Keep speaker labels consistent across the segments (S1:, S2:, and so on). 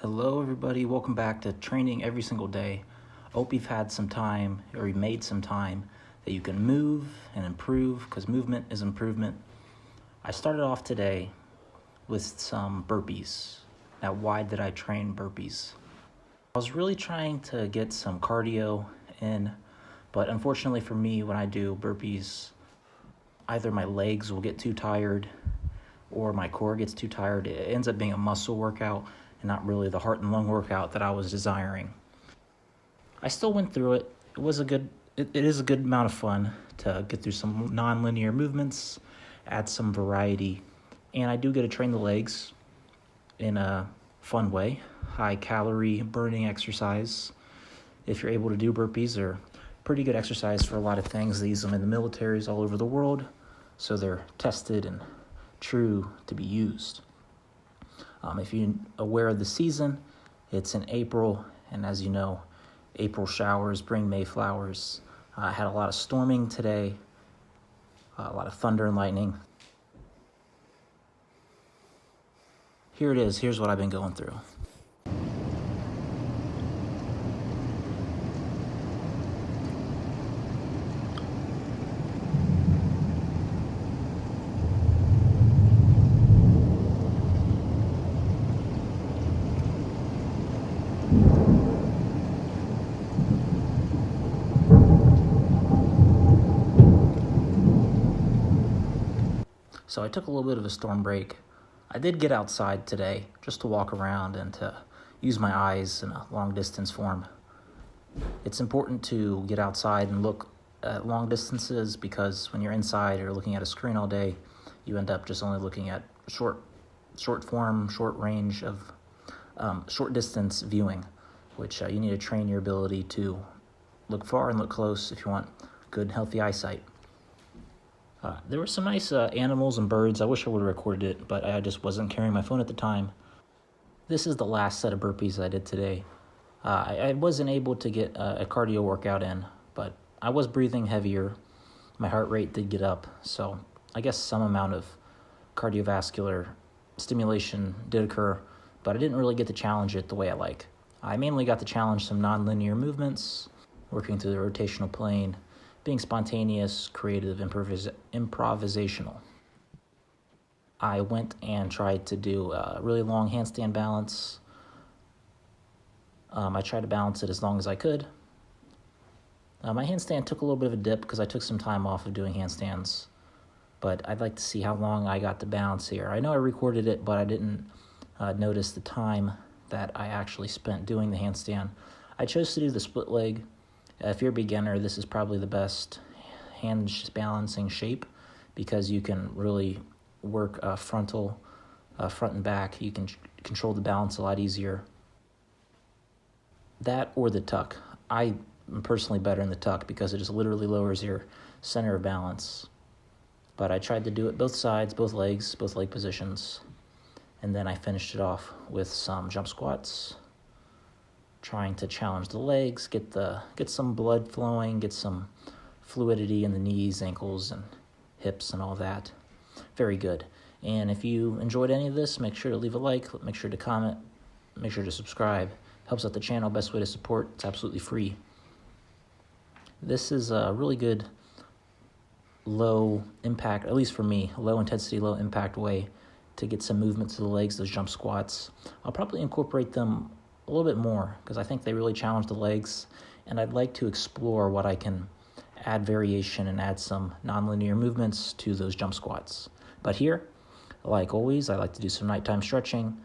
S1: Hello everybody, welcome back to Training Every Single Day. I hope you've had some time, or you made some time, that you can move and improve, because movement is improvement. I started off today with some burpees. Now, why did I train burpees? I was really trying to get some cardio in, but unfortunately for me, when I do burpees, either my legs will get too tired or my core gets too tired. It ends up being a muscle workout and not really the heart and lung workout that I was desiring. I still went through it. It is a good amount of fun to get through some non-linear movements, add some variety, and I do get to train the legs in a fun way. High calorie burning exercise. If you're able to do burpees, they're pretty good exercise for a lot of things. They use them in the militaries all over the world, so they're tested and true to be used. If you're aware of the season, it's in April, and as you know, April showers bring May flowers. I had a lot of storming today, a lot of thunder and lightning. Here it is. Here's what I've been going through. So I took a little bit of a storm break. I did get outside today just to walk around and to use my eyes in a long distance form. It's important to get outside and look at long distances, because when you're inside or looking at a screen all day, you end up just only looking at short range of short distance viewing, which you need to train your ability to look far and look close if you want good, healthy eyesight. There were some nice animals and birds. I wish I would have recorded it, but I just wasn't carrying my phone at the time. This is the last set of burpees I did today. I wasn't able to get a cardio workout in, but I was breathing heavier. My heart rate did get up, so I guess some amount of cardiovascular stimulation did occur, but I didn't really get to challenge it the way I like. I mainly got to challenge some non-linear movements, working through the rotational plane, being spontaneous, creative, improvisational. I went and tried to do a really long handstand balance. I tried to balance it as long as I could. My handstand took a little bit of a dip because I took some time off of doing handstands, but I'd like to see how long I got to balance here. I know I recorded it, but I didn't notice the time that I actually spent doing the handstand. I chose to do the split leg. If you're a beginner, this is probably the best hand balancing shape, because you can really work front and back. You can control the balance a lot easier. That or the tuck. I am personally better in the tuck because it just literally lowers your center of balance. But I tried to do it both sides, both legs, both leg positions, and then I finished it off with some jump squats, trying to challenge the legs, get some blood flowing, get some fluidity in the knees, ankles, and hips and all that. Very good. And if you enjoyed any of this, make sure to leave a like, make sure to comment, make sure to subscribe. Helps out the channel. Best way to support. It's absolutely free. This is a really good low impact, at least for me, low intensity, low impact way to get some movement to the legs, those jump squats. I'll probably incorporate them a little bit more because I think they really challenge the legs, and I'd like to explore what I can add variation and add some nonlinear movements to those jump squats. But here, like always, I like to do some nighttime stretching.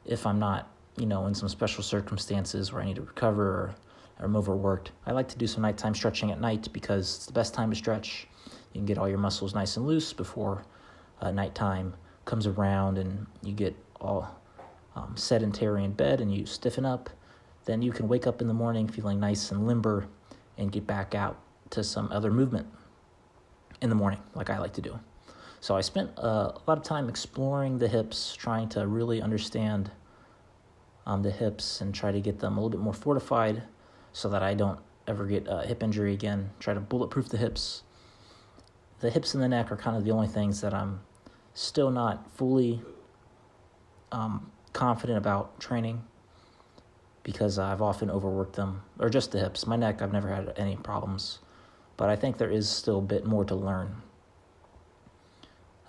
S1: If I'm not, in some special circumstances where I need to recover or I'm overworked, I like to do some nighttime stretching at night because it's the best time to stretch. You can get all your muscles nice and loose before nighttime comes around and you get all sedentary in bed and you stiffen up. Then you can wake up in the morning feeling nice and limber and get back out to some other movement in the morning, like I like to do. So I spent a lot of time exploring the hips, trying to really understand the hips and try to get them a little bit more fortified so that I don't ever get a hip injury again. Try to bulletproof the hips. The hips and the neck are kind of the only things that I'm still not fully confident about training. because I've often overworked them, or just the hips. My neck, I've never had any problems, but I think there is still a bit more to learn.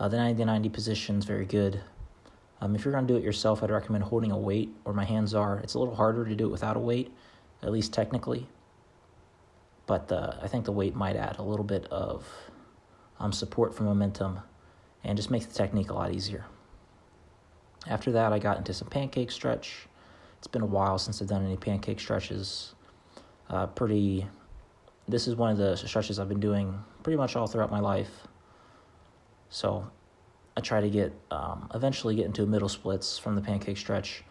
S1: The 90-90 position is very good. If you're going to do it yourself, I'd recommend holding a weight where my hands are. It's a little harder to do it without a weight, at least technically, but I think the weight might add a little bit of support for momentum and just makes the technique a lot easier. After that, I got into some pancake stretch. It's been a while since I've done any pancake stretches. This is one of the stretches I've been doing pretty much all throughout my life. So I try to eventually get into middle splits from the pancake stretch.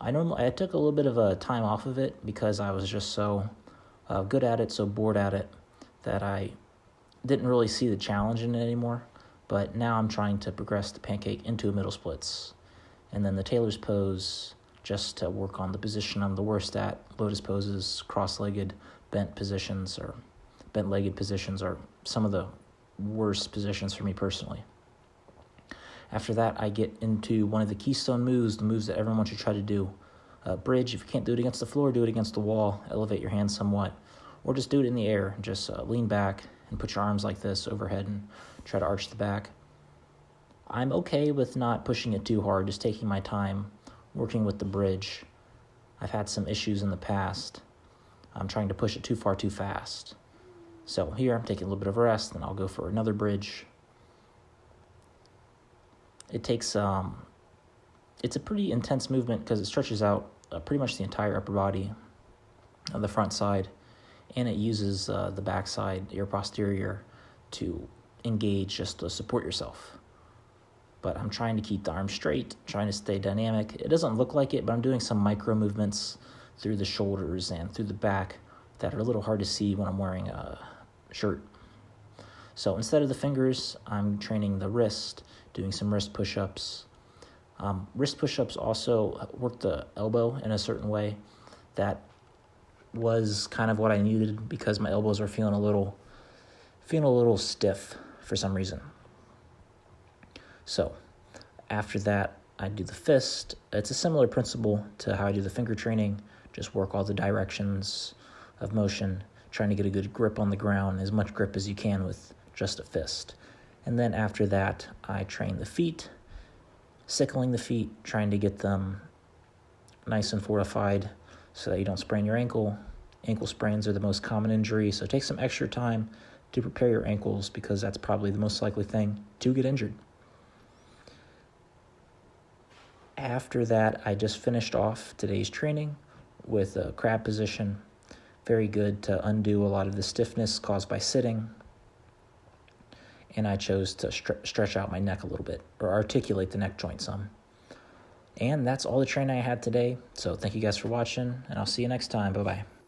S1: I took a little bit of a time off of it because I was just so good at it, so bored at it, that I didn't really see the challenge in it anymore. But now I'm trying to progress the pancake into middle splits. And then the tailor's pose, just to work on the position I'm the worst at. Lotus poses, cross-legged, bent positions, or bent-legged positions are some of the worst positions for me personally. After that, I get into one of the keystone moves, the moves that everyone should try to do. Bridge, if you can't do it against the floor, do it against the wall. Elevate your hands somewhat. Or just do it in the air. Just lean back and put your arms like this overhead and try to arch the back. I'm okay with not pushing it too hard, just taking my time, working with the bridge. I've had some issues in the past. I'm trying to push it too far too fast. So here I'm taking a little bit of a rest, then I'll go for another bridge. It takes, it's a pretty intense movement because it stretches out pretty much the entire upper body on the front side, and it uses the back side, your posterior, to engage just to support yourself. But I'm trying to keep the arms straight, trying to stay dynamic. It doesn't look like it, but I'm doing some micro movements through the shoulders and through the back that are a little hard to see when I'm wearing a shirt. So instead of the fingers, I'm training the wrist, doing some wrist push-ups. Wrist push-ups also work the elbow in a certain way. That was kind of what I needed because my elbows were feeling a little stiff for some reason. So after that, I do the fist. It's a similar principle to how I do the finger training. Just work all the directions of motion, trying to get a good grip on the ground, as much grip as you can with just a fist. And then after that, I train the feet, sickling the feet, trying to get them nice and fortified so that you don't sprain your ankle. Ankle sprains are the most common injury, so take some extra time to prepare your ankles because that's probably the most likely thing to get injured. After that, I just finished off today's training with a crab position. Very good to undo a lot of the stiffness caused by sitting. And I chose to stretch out my neck a little bit, or articulate the neck joint some. And that's all the training I had today. So thank you guys for watching, and I'll see you next time. Bye-bye.